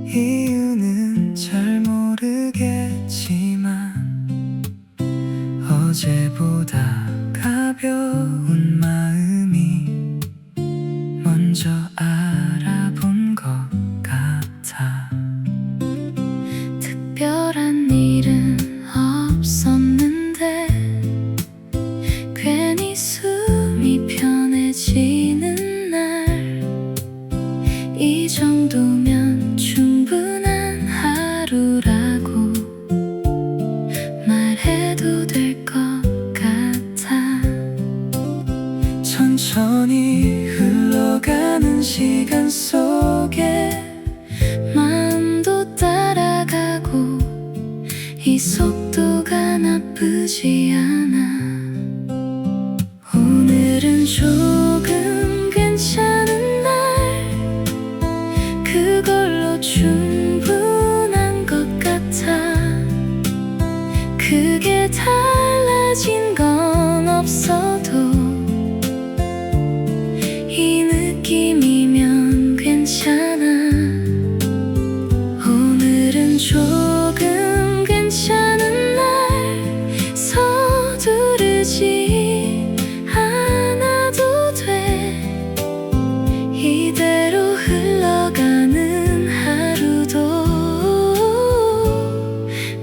이유는 잘 모르겠지만 어제보다 가벼운 마음이 먼저 알아본 것 같아. 특별한 일은 없었는데 괜히 숨이 편해지는 날, 이 정도면 충분한 하루라고 말해도 될 것 같아. 천천히 흘러가는 시간 속에 마음도 따라가고 이 속도가 나쁘지 않아. 오늘은 조금 괜찮은 날, 그걸로 충분한 것 같아. 크게 달라진 건 없어도 이 느낌이면 괜찮아. 오늘은 조금 괜찮은 날, 서두르지 않아도 돼. 이대로 흘러가는 하루도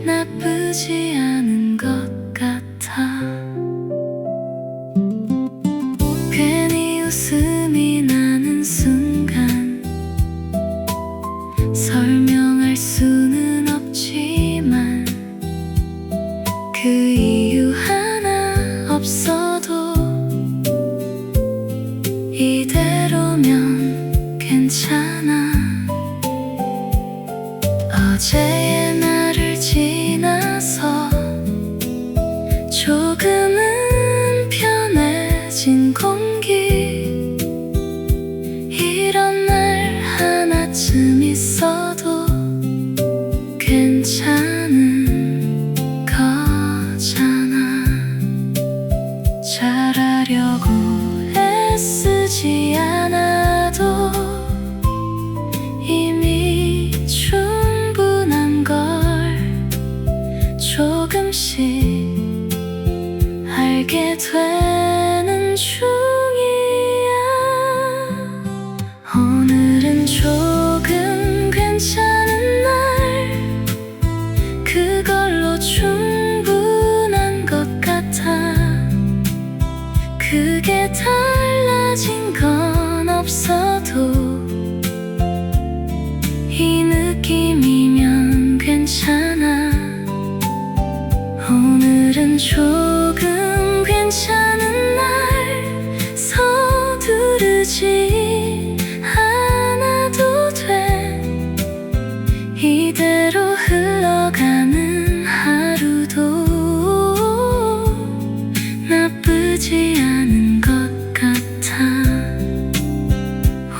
나쁘지 않은 것 같아. 괜히 웃음이 나는 순간 설명할 수는 없지만 그 이유 하나 없어도 이대로면 괜찮아. 어제의 날을 지나서 조금은 편해진 공기, 이런 날 하나쯤 있어도 괜찮은 거잖아. 잘하려고 애쓰지 않아도 이미 충분한 걸 조금씩 알게 되는 중이야. 오늘은 조금 괜찮은 날, 그걸로 충분한 것 같아. 크게 달라진 건 없어도 이 느낌이면 괜찮아. 오늘은 조금 괜찮은 날, 서두르지 않아도 돼. 이대로 흘러가는 하루도 나쁘지 않은 것 같아.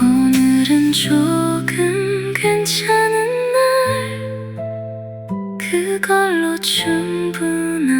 오늘은 조금 괜찮은 날, 그걸로 충분한